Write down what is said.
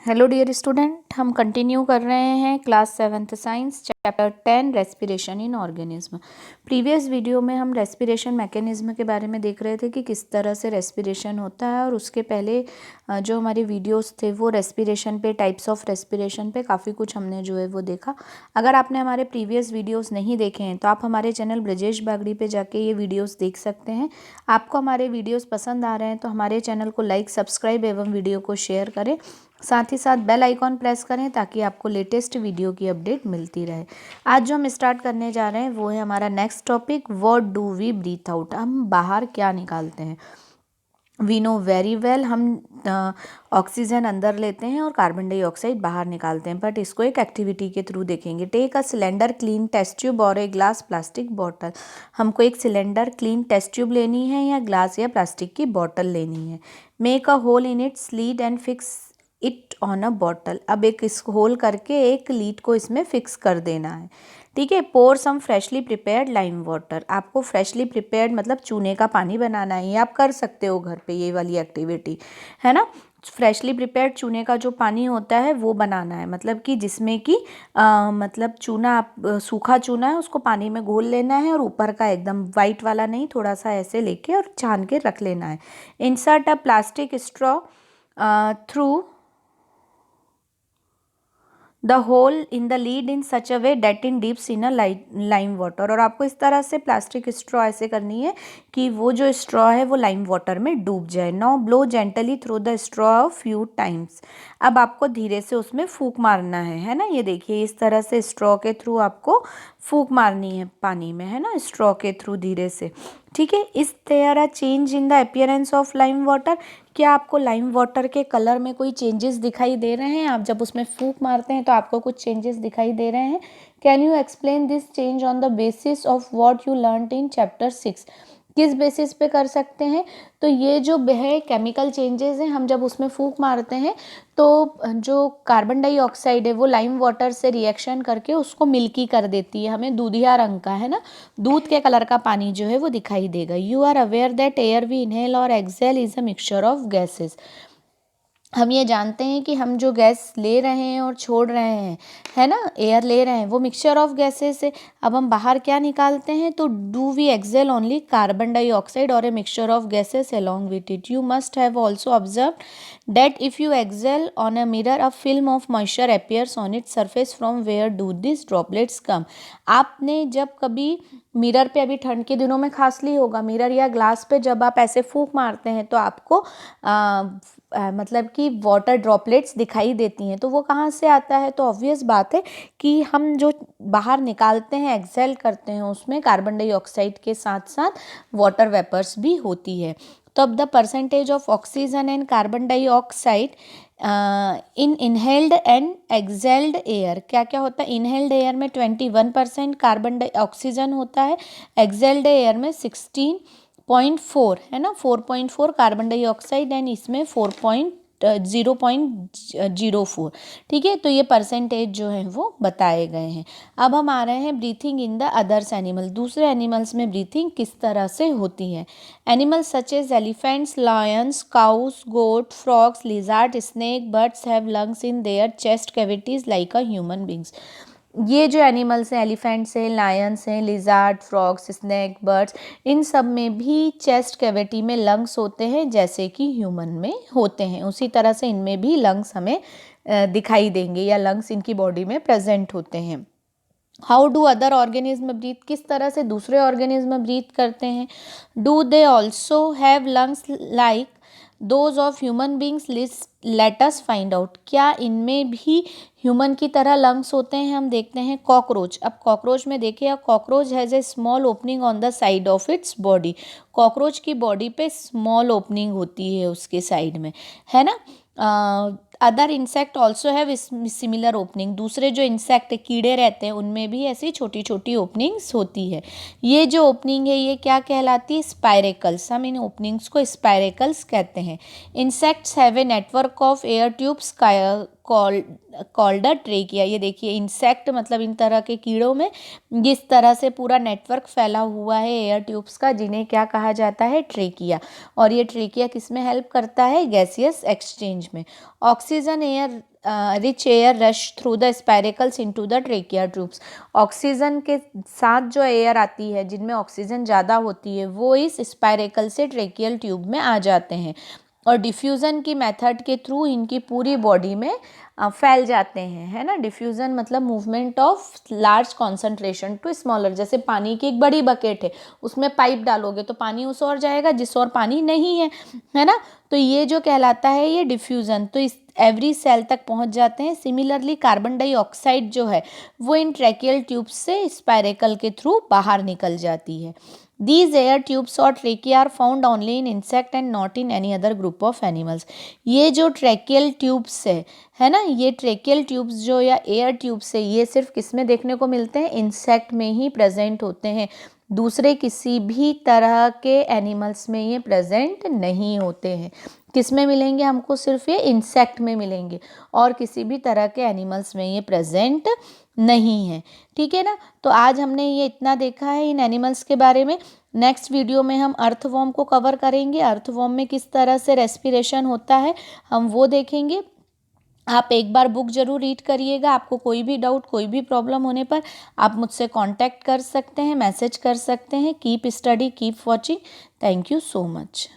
Hello dear student, हम continue कर रहे हैं class 7th science chapter 10 respiration in organism. Previous video में हम रेस्पिरेशन मैकेनिज्म के बारे में देख रहे थे कि किस तरह से रेस्पिरेशन होता है, और उसके पहले जो हमारे वीडियोस थे वो रेस्पिरेशन पे, टाइप्स ऑफ रेस्पिरेशन पे काफ़ी कुछ हमने जो है वो देखा। अगर आपने हमारे प्रीवियस वीडियोज़ नहीं देखे हैं तो आप हमारे चैनल ब्रजेश बागड़ी पे जाके ये वीडियोज़ देख सकते हैं। आपको हमारे वीडियोज़ पसंद आ रहे हैं तो हमारे चैनल को लाइक, सब्सक्राइब एवं वीडियो को शेयर करें। साथ ही साथ बेल आइकॉन प्रेस करें ताकि आपको लेटेस्ट वीडियो की अपडेट मिलती रहे। आज जो हम स्टार्ट करने जा रहे हैं वो है हमारा next topic, what do we breathe out. हम बाहर क्या निकालते हैं। वी नो वेरी वेल, हम ऑक्सीजन अंदर लेते हैं और कार्बन डाइऑक्साइड बाहर निकालते हैं, बट इसको एक एक्टिविटी के थ्रू देखेंगे। Take a cylinder, clean test tube और ए ग्लास प्लास्टिक बॉटल। हमको एक सिलेंडर, क्लीन टेस्ट ट्यूब लेनी है या ग्लास या प्लास्टिक की बॉटल लेनी है। Make a hole in its lid and fix it on a bottle. अब एक इस होल करके एक लीड को इसमें फिक्स कर देना है। ठीक है। पोर सम फ्रेशली प्रिपेयर्ड लाइम वाटर। आपको फ्रेशली प्रिपेयर्ड मतलब चूने का पानी बनाना है। ये आप कर सकते हो घर पे, ये वाली एक्टिविटी है ना। फ्रेशली प्रिपेयर्ड चूने का जो पानी होता है वो बनाना है, मतलब कि जिसमें कि मतलब चूना, आप सूखा चूना है उसको पानी में घोल लेना है, और ऊपर का एकदम वाइट वाला नहीं, थोड़ा सा ऐसे लेके और छान के रख लेना है। Insert a plastic straw through the hole in the lid in such a way that in dips in a lime water. और आपको इस तरह से प्लास्टिक स्ट्रॉ ऐसे करनी है कि वो जो स्ट्रॉ है वो लाइम वाटर में डूब जाए। Now blow gently through the straw a few times. अब आपको धीरे से उसमें फूंक मारना है ना। ये देखिए, इस तरह से स्ट्रॉ के थ्रू आपको फूंक मारनी है पानी में, है ना, स्ट्रॉ के थ्रू धीरे से। ठीक है। Is there a change in the appearance of lime water. क्या आपको लाइम वाटर के कलर में कोई चेंजेस दिखाई दे रहे हैं? आप जब उसमें फूंक मारते हैं तो आपको कुछ चेंजेस दिखाई दे रहे हैं। Can you explain this change on the basis of what you learned in chapter 6। किस बेसिस पे कर सकते हैं? तो ये जो है केमिकल चेंजेस हैं, हम जब उसमें फूंक मारते हैं तो जो कार्बन डाइऑक्साइड है वो लाइम वाटर से रिएक्शन करके उसको मिल्की कर देती है, हमें दूधिया रंग का, है ना, दूध के कलर का पानी जो है वो दिखाई देगा। You are aware that air we inhale और exhale is a mixture of gases. हम ये जानते हैं कि हम जो गैस ले रहे हैं और छोड़ रहे हैं, है ना, एयर ले रहे हैं, वो मिक्सचर ऑफ गैसेस है। अब हम बाहर क्या निकालते हैं? तो do we exhale only carbon dioxide और a mixture of gases along with it. You must have also observe that if you exhale on a mirror a film of moisture appears on its surface from where do these droplets come। आपने जब कभी mirror पे, अभी ठंड के दिनों में खास ली होगा, मिरर या ग्लास पे जब आप ऐसे फूंक मारते हैं तो आपको मतलब कि वाटर ड्रॉपलेट्स दिखाई देती हैं। तो वो कहाँ से आता है? तो ऑब्वियस बात है कि हम जो बाहर निकालते हैं, एक्सेल करते हैं, उसमें कार्बन डाइऑक्साइड के साथ साथ वाटर वेपर्स भी होती है। तो अब the percentage of oxygen and carbon dioxide in inhaled and excelled air. क्या क्या होता है? इनहेल्ड एयर में 21% कार्बन डाइऑक्सीजन होता है, एक्सेल्ड एयर में 16.4, है ना, 4.4 कार्बन डाइऑक्साइड, एंड इसमें 0.04। ठीक है। तो ये परसेंटेज जो है वो बताए गए हैं। अब हम आ रहे हैं breathing in the others animal. दूसरे एनिमल्स में ब्रीथिंग किस तरह से होती है। Animals such as elephants, lions, cows, goat, frogs, lizard, snake, birds have lungs in their chest cavities like a human beings. ये जो एनिमल्स हैं, एलिफेंट्स हैं, लायंस हैं, लिजार्ड, फ्रॉग्स, स्नेक, बर्ड्स, इन सब में भी चेस्ट कैविटी में लंग्स होते हैं जैसे कि ह्यूमन में होते हैं। उसी तरह से इनमें भी लंग्स हमें दिखाई देंगे, या लंग्स इनकी बॉडी में प्रेजेंट होते हैं। How do other organism breathe. किस तरह से दूसरे ऑर्गेनिज्म ब्रीथ करते हैं। Do they also have lungs like those of human beings. Let us find out. क्या इनमें भी ह्यूमन की तरह लंग्स होते हैं? हम देखते हैं कॉकरोच। अब कॉकरोच में देखिए, cockroach has a small opening on the side of its body. Cockroach की बॉडी पे स्मॉल ओपनिंग होती है उसके साइड में, है ना। Other insect also have similar opening. दूसरे जो इंसेक्ट कीड़े रहते हैं उनमें भी ऐसी छोटी छोटी ओपनिंग्स होती है। ये जो ओपनिंग है ये क्या कहलाती है? स्पाइरेकल्स। हम इन ओपनिंग्स को स्पाइरेकल्स कहते हैं। Insects have a network of air tubes called a trachea. ये देखिए, इंसेक्ट मतलब इन तरह के कीड़ों में जिस तरह से पूरा नेटवर्क फैला हुआ है एयर ट्यूब्स का, जिन्हें क्या कहा जाता है? ट्रेकिया। और ये ट्रेकिया किस में हेल्प करता है? गैसियस एक्सचेंज में। Oxygen air rich air rush through the spiracles into the trachea tubes. Oxygen के साथ जो एयर आती है, जिनमें ऑक्सीजन ज़्यादा होती है, वो इस स्पाइरेकल से ट्रेकियल ट्यूब में आ जाते हैं और डिफ्यूज़न की मेथड के थ्रू इनकी पूरी बॉडी में फैल जाते हैं, है ना। डिफ्यूज़न मतलब movement of large concentration to smaller. जैसे पानी की एक बड़ी बकेट है, उसमें पाइप डालोगे तो पानी उस ओर जाएगा जिस ओर पानी नहीं है ना। तो ये जो कहलाता है ये डिफ्यूज़न, तो इस एवरी सेल तक पहुंच जाते हैं। सिमिलरली कार्बन डाइऑक्साइड जो है वो इन ट्रैकियल ट्यूब्स से स्पाइरेकल के थ्रू बाहर निकल जाती है। These air tubes or trachea are found only in insect and not in any other group of animals। ये जो ट्रैकियल ट्यूब्स है ना, ये ट्रैकियल ट्यूब्स जो या एयर ट्यूब्स है, ये सिर्फ किस में देखने को मिलते हैं? इंसेक्ट में ही प्रेजेंट होते हैं। दूसरे किसी भी तरह के एनिमल्स में ये प्रेजेंट नहीं होते हैं। किस में मिलेंगे हमको? सिर्फ ये इंसेक्ट में मिलेंगे और किसी भी तरह के एनिमल्स में ये प्रेजेंट नहीं है। ठीक है ना। तो आज हमने ये इतना देखा है इन एनिमल्स के बारे में। नेक्स्ट वीडियो में हम अर्थवॉर्म को कवर करेंगे। अर्थवॉर्म में किस तरह से रेस्पिरेशन होता है हम वो देखेंगे। आप एक बार बुक जरूर रीड करिएगा। आपको कोई भी डाउट, कोई भी प्रॉब्लम होने पर आप मुझसे कांटेक्ट कर सकते हैं, मैसेज कर सकते हैं। Keep study, keep watching. Thank you so much.